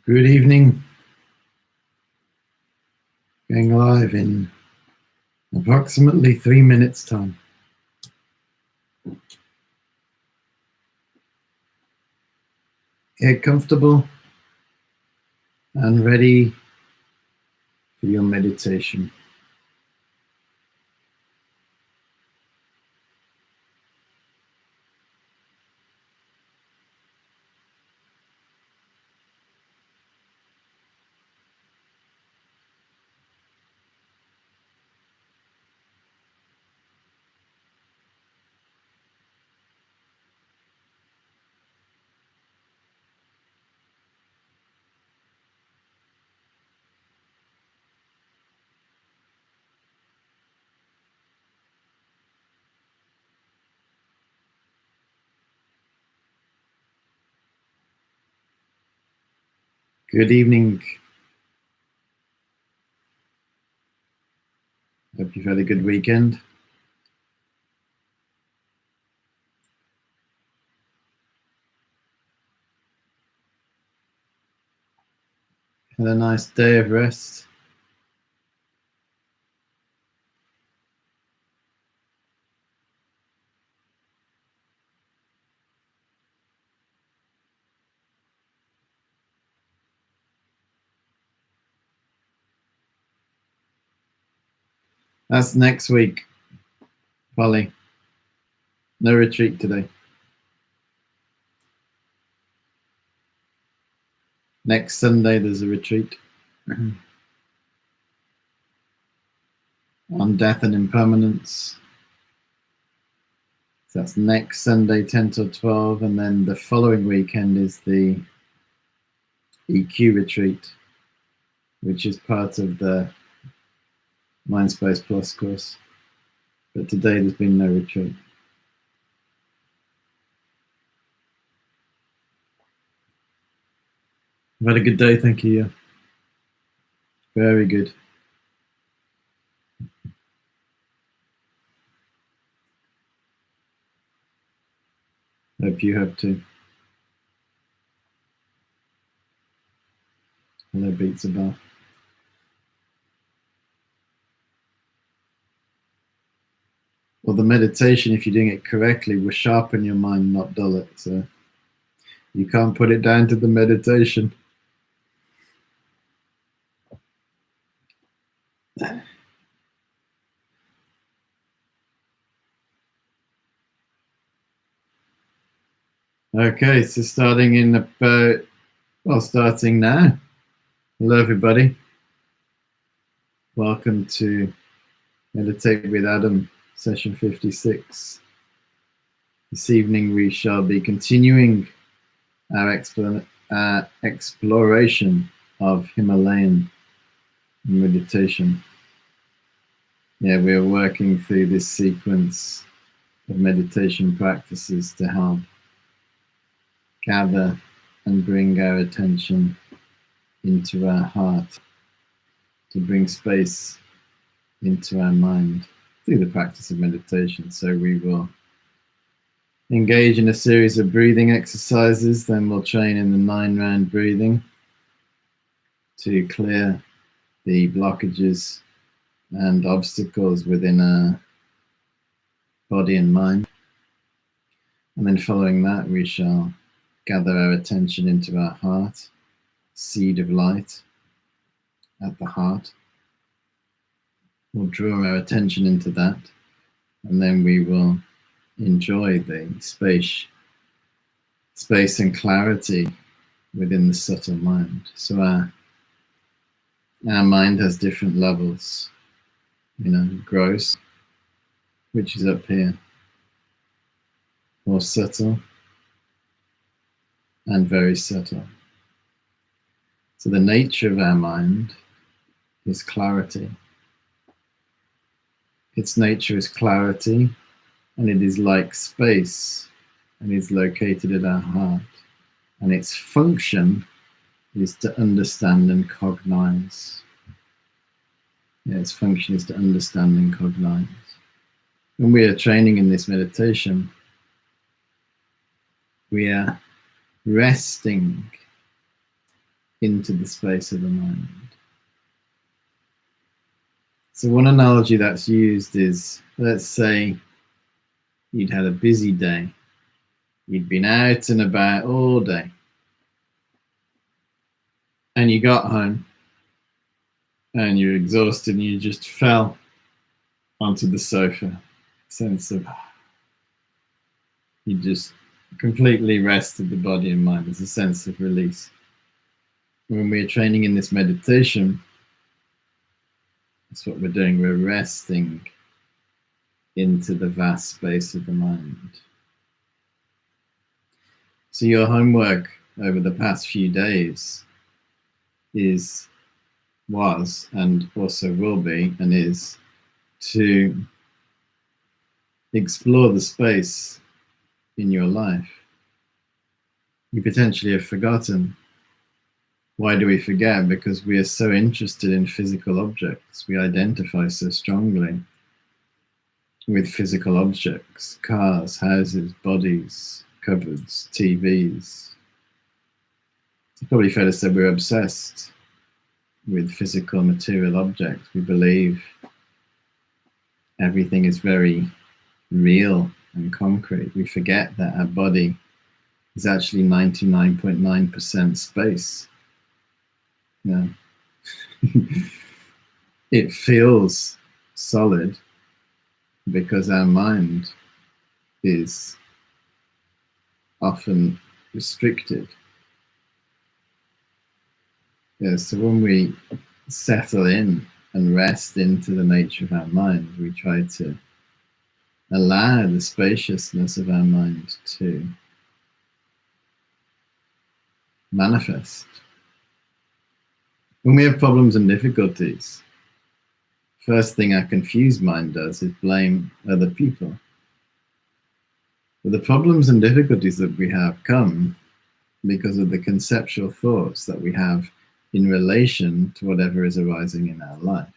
Good evening. Going live in approximately 3 minutes time. Get comfortable and ready for your meditation. Good evening. Hope you've had a good weekend. Had a nice day of rest. That's next week, Polly. No retreat today. Next Sunday there's a retreat on death and impermanence. So that's next Sunday, 10 till 12, and then the following weekend is the EQ retreat, which is part of the Mindspace Plus course. But today there's been no retreat. I've had a good day, thank you. Very good. Hope you have too. Hello, Beats Bar. Well, the meditation, if you're doing it correctly, will sharpen your mind, not dull it. So you can't put it down to the meditation. Okay, so starting now. Hello, everybody. Welcome to Meditate with Adam, session 56. This evening we shall be continuing our exploration of Himalayan meditation. Yeah, we are working through this sequence of meditation practices to help gather and bring our attention into our heart, to bring space into our mind through the practice of meditation. So we will engage in a series of breathing exercises, then we'll train in the 9-round breathing to clear the blockages and obstacles within our body and mind. And then following that, we shall gather our attention into our heart, seed of light at the heart. We'll draw our attention into that, and then we will enjoy the space and clarity within the subtle mind. So our mind has different levels, gross, which is up here, more subtle, and very subtle. So the nature of our mind is clarity. Its nature is clarity, and it is like space, and is located at our heart. And its function is to understand and cognize. Yeah, its function is to understand and cognize. When we are training in this meditation, we are resting into the space of the mind. So one analogy that's used is, let's say you'd had a busy day. You'd been out and about all day. And you got home and you're exhausted and you just fell onto the sofa. Sense of you just completely rested the body and mind. There's a sense of release. When we're training in this meditation, that's what we're doing. We're resting into the vast space of the mind. So your homework over the past few days was and also will be and is to explore the space in your life. You potentially have forgotten. Why do we forget? Because we are so interested in physical objects. We identify so strongly with physical objects, cars, houses, bodies, cupboards, TVs. It's probably fair to say we're obsessed with physical material objects. We believe everything is very real and concrete. We forget that our body is actually 99.9% space. Yeah. It feels solid because our mind is often restricted. Yeah, so when we settle in and rest into the nature of our mind, we try to allow the spaciousness of our mind to manifest. When we have problems and difficulties, first thing our confused mind does is blame other people. But the problems and difficulties that we have come because of the conceptual thoughts that we have in relation to whatever is arising in our life.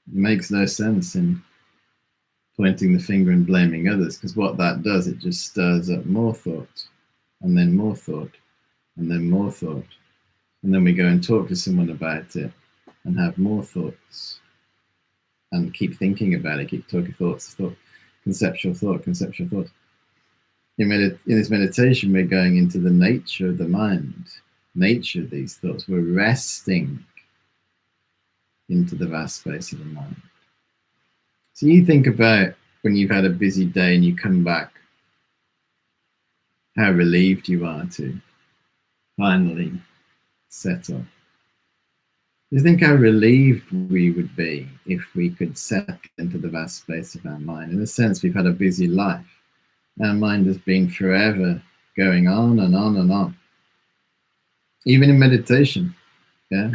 It makes no sense in pointing the finger and blaming others, because what that does, it just stirs up more thought, and then more thought, and then more thought. And then we go and talk to someone about it and have more thoughts and keep thinking about it, keep talking thought, conceptual thought. In this meditation, we're going into the nature of the mind, nature of these thoughts. We're resting into the vast space of the mind. So you think about when you've had a busy day and you come back, how relieved you are to finally settle. Do you think how relieved we would be if we could settle into the vast space of our mind? In a sense, we've had a busy life. Our mind has been forever going on and on and on. Even in meditation, yeah?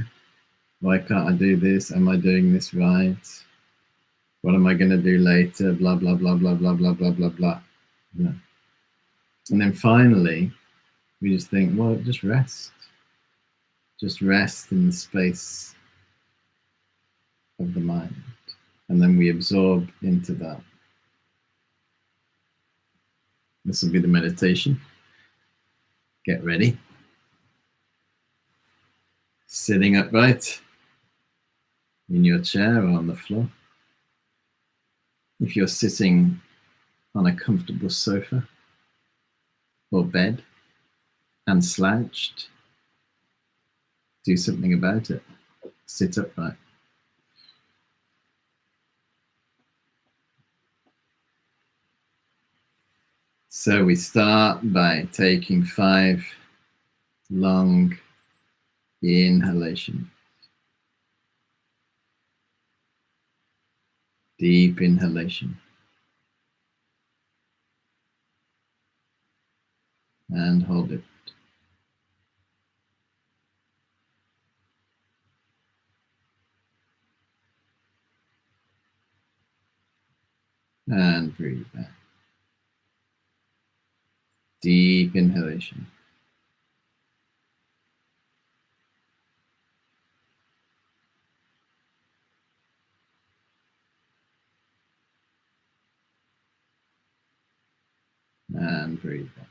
Why can't I do this? Am I doing this right? What am I going to do later? Blah, blah, blah, blah, blah, blah, blah, blah, blah. Yeah. And then finally, we just think, well, just rest. Just rest in the space of the mind. And then we absorb into that. This will be the meditation. Get ready. Sitting upright in your chair or on the floor. If you're sitting on a comfortable sofa or bed and slouched, do something about it. Sit upright. So we start by taking 5 long inhalations. Deep inhalation. And hold it. And breathe out. Deep inhalation. And breathe out.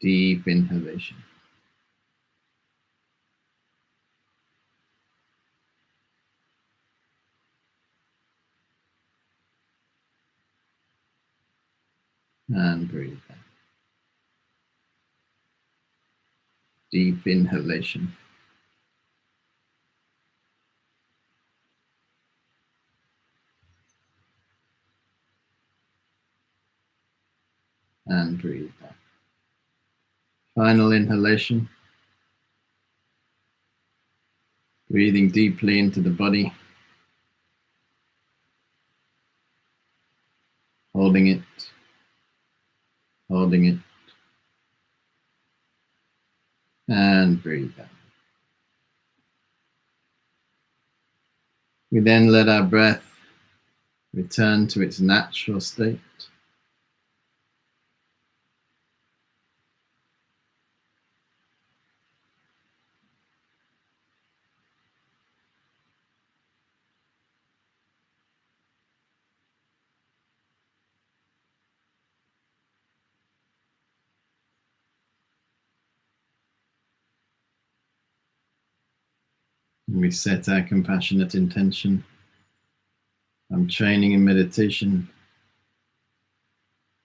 Deep inhalation. And breathe out. Deep inhalation. And breathe out. Final inhalation. Breathing deeply into the body. Holding it. Holding it. And breathe out. We then let our breath return to its natural state. And we set our compassionate intention. I'm training in meditation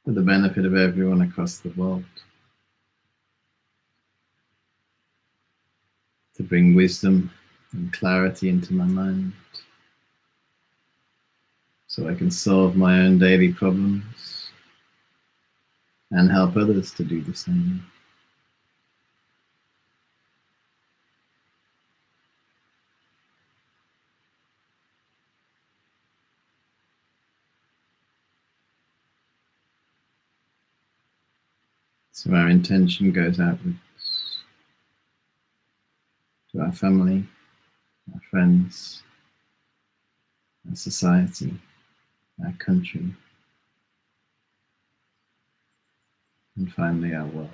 for the benefit of everyone across the world, to bring wisdom and clarity into my mind, so I can solve my own daily problems and help others to do the same. So our intention goes outwards to our family, our friends, our society, our country, and finally our world.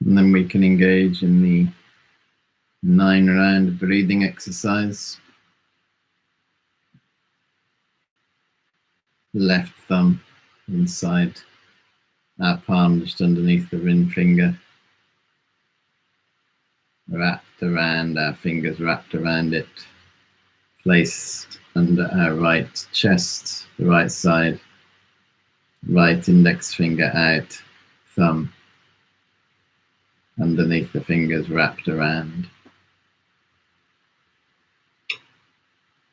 And then we can engage in the 9-round breathing exercise. Left thumb inside our palm, just underneath the ring finger, wrapped around, our fingers wrapped around it, placed under our right chest, the right side, right index finger out, thumb underneath the fingers wrapped around,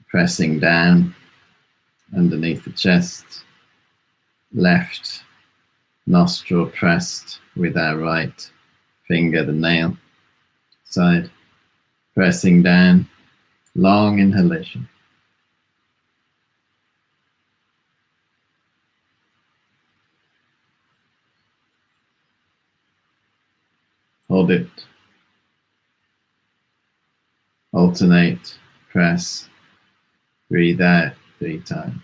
pressing down underneath the chest, left nostril pressed with our right finger, the nail side, pressing down, long inhalation. Hold it. Alternate, press, breathe out 3 times.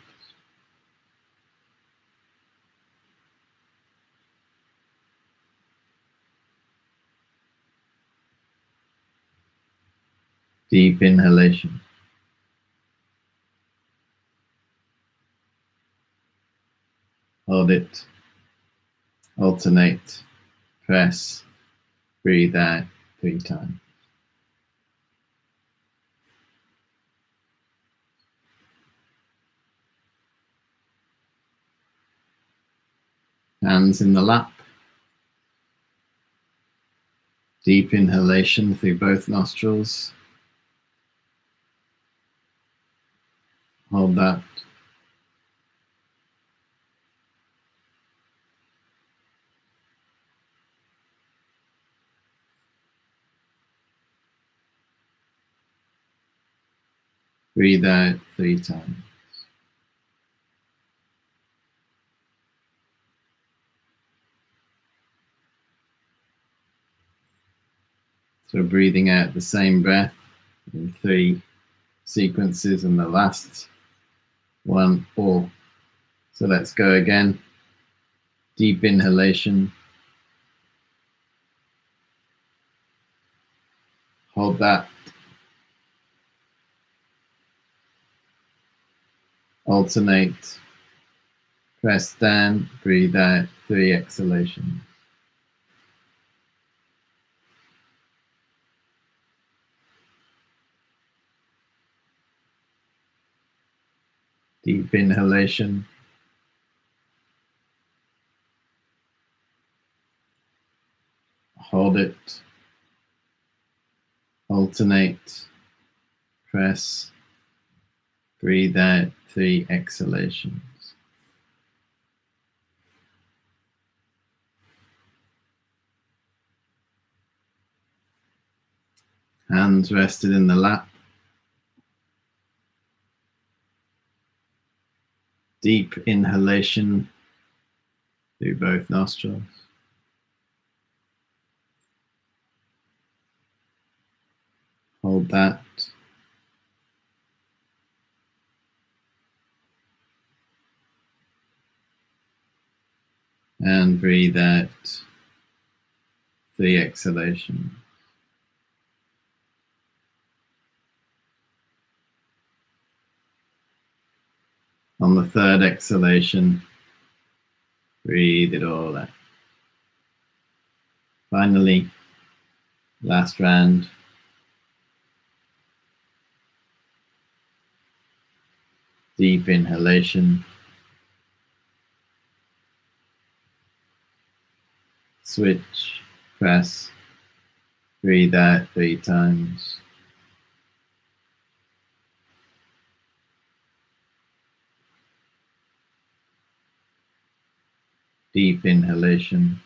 Deep inhalation. Hold it. Alternate, press, breathe out 3 times. Hands in the lap. Deep inhalation through both nostrils. Hold that. Breathe out 3 times. So breathing out the same breath in 3 sequences, and the last one all. So let's go again. Deep inhalation. Hold that. Alternate. Press down. Breathe out 3 exhalations. Deep inhalation. Hold it. Alternate. Press. Breathe out 3 exhalations. Hands rested in the lap. Deep inhalation through both nostrils. Hold that. And breathe out 3 exhalations. On the 3rd exhalation, breathe it all out. Finally, last round. Deep inhalation. Switch, press, breathe out 3 times. Deep inhalation.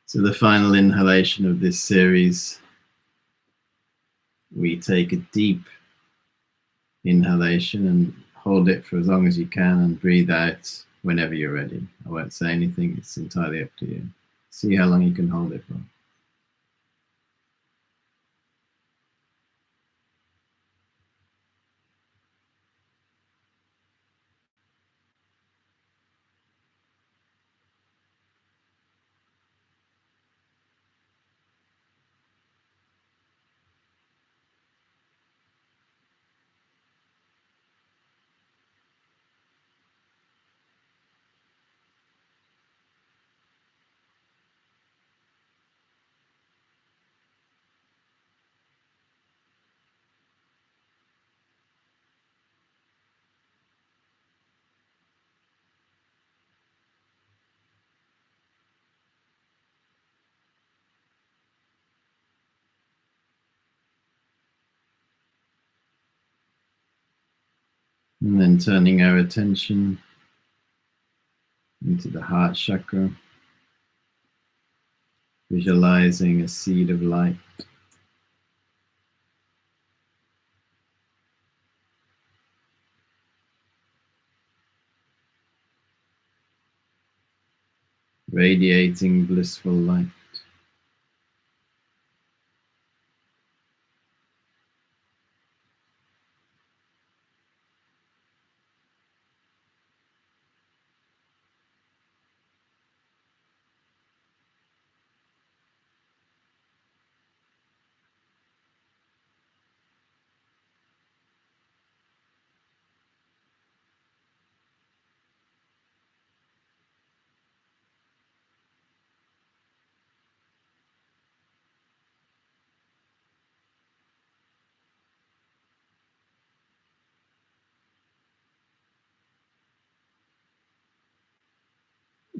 So the final inhalation of this series, we take a deep inhalation and hold it for as long as you can and breathe out whenever you're ready. I won't say anything, it's entirely up to you. See how long you can hold it for. And then turning our attention into the heart chakra, visualizing a seed of light. Radiating blissful light.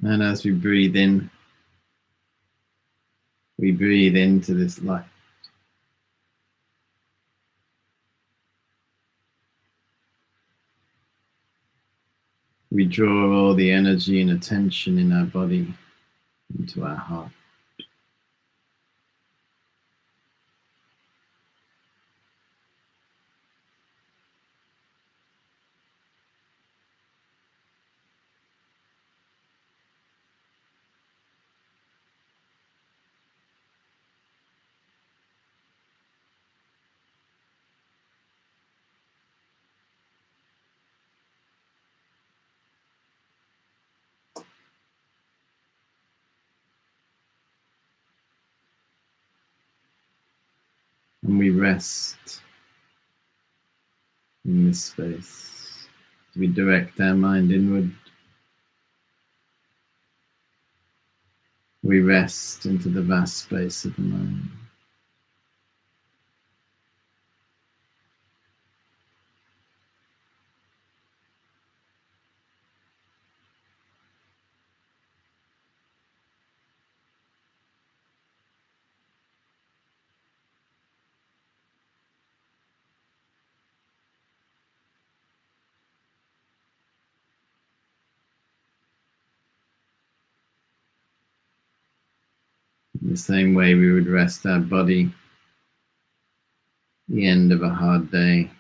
And as we breathe in, we breathe into this light. We draw all the energy and attention in our body into our heart. and we rest in this space. We direct our mind inward. We rest into the vast space of the mind. In the same way we would rest our body at the end of a hard day.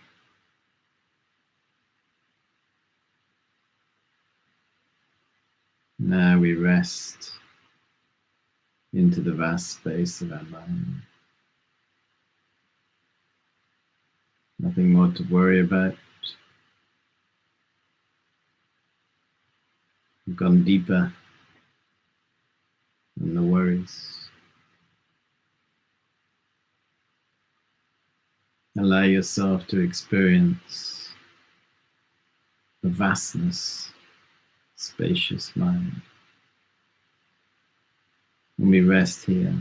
Now we rest into the vast space of our mind. Nothing more to worry about. We've gone deeper than the worries. Allow yourself to experience the vastness, spacious mind. When we rest here,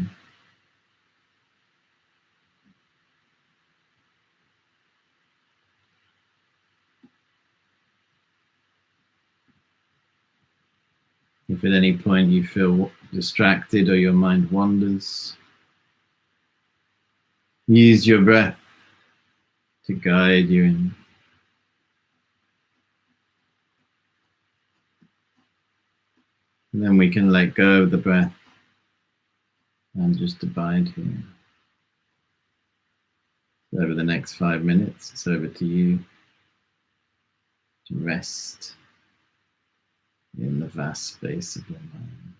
if at any point you feel distracted or your mind wanders, use your breath to guide you in. And then we can let go of the breath and just abide here. So over the next 5 minutes, it's over to you to rest in the vast space of your mind.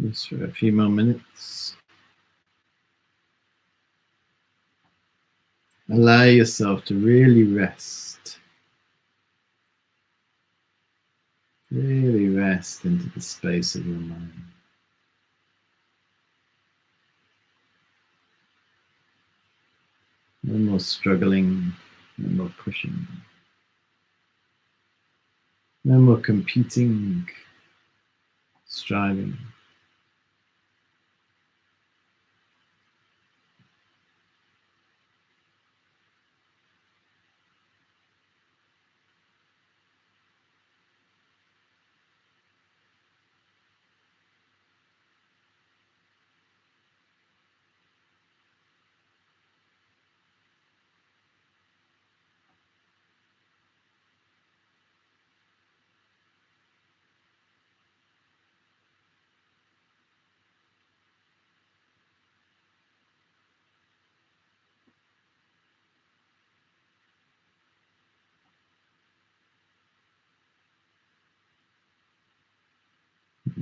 Just for a few more minutes. Allow yourself to really rest. Really rest into the space of your mind. No more struggling, no more pushing. No more competing, striving.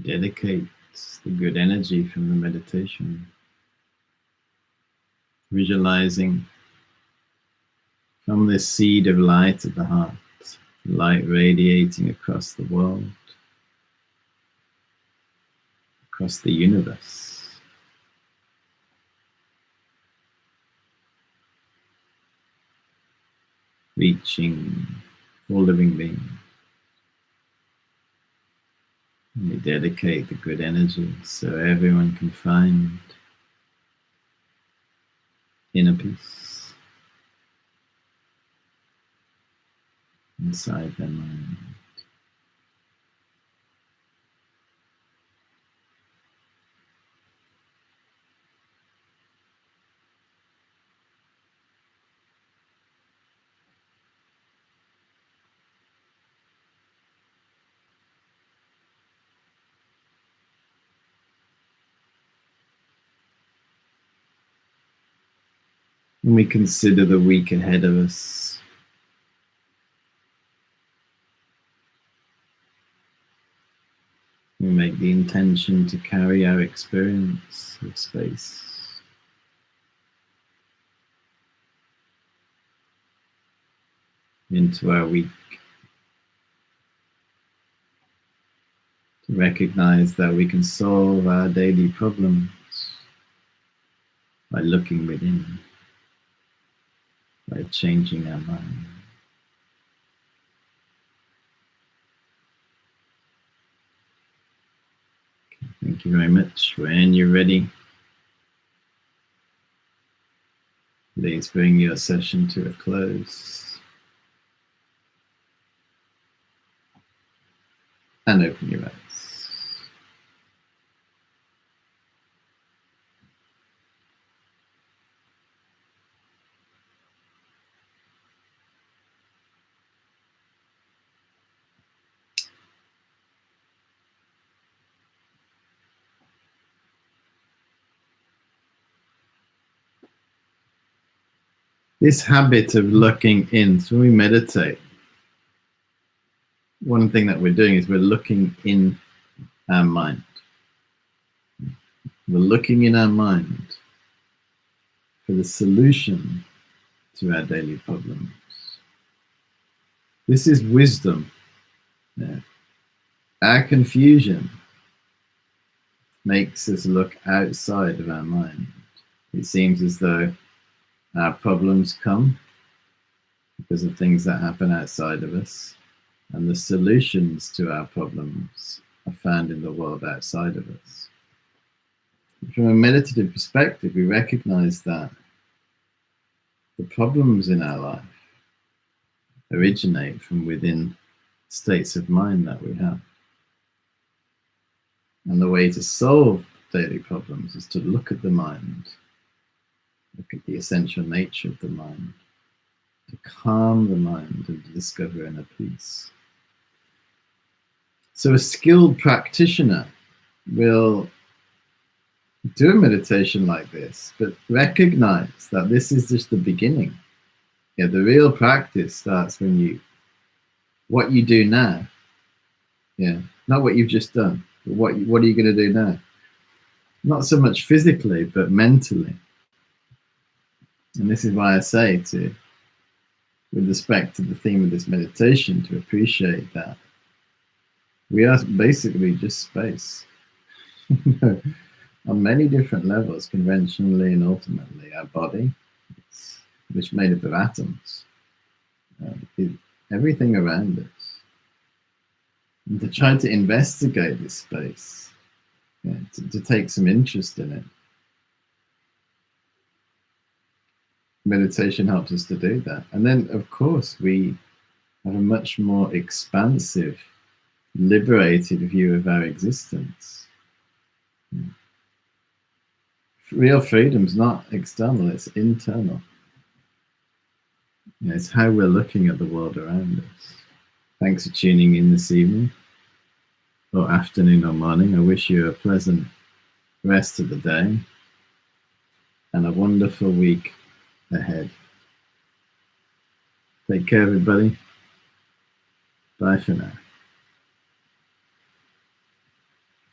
Dedicate the good energy from the meditation, visualizing from this seed of light of the heart, light radiating across the world, across the universe, reaching all living beings. And we dedicate the good energy so everyone can find inner peace inside their mind. When we consider the week ahead of us, we make the intention to carry our experience of space into our week. To recognize that we can solve our daily problems by looking within, by changing our mind. Okay, thank you very much. When you're ready, please bring your session to a close and open your eyes. This habit of looking in, so when we meditate, one thing that we're doing is we're looking in our mind. We're looking in our mind for the solution to our daily problems. This is wisdom. Yeah. Our confusion makes us look outside of our mind. It seems as though our problems come because of things that happen outside of us, and the solutions to our problems are found in the world outside of us. From a meditative perspective, we recognize that the problems in our life originate from within states of mind that we have. And the way to solve daily problems is to look at the mind, look at the essential nature of the mind, to calm the mind and to discover inner peace. So a skilled practitioner will do a meditation like this, but recognize that this is just the beginning. Yeah, the real practice starts when what you do now. Yeah, not what you've just done, but what are you going to do now? not so much physically, but mentally. And this is why I say with respect to the theme of this meditation, to appreciate that we are basically just space. On many different levels, conventionally and ultimately, our body, which is made up of atoms, everything around us. And to try to investigate this space, to take some interest in it, meditation helps us to do that. And then, of course, we have a much more expansive, liberated view of our existence. Real freedom is not external, it's internal. It's how we're looking at the world around us. Thanks for tuning in this evening, or afternoon or morning. I wish you a pleasant rest of the day and a wonderful week ahead. Take care, everybody. Bye for now.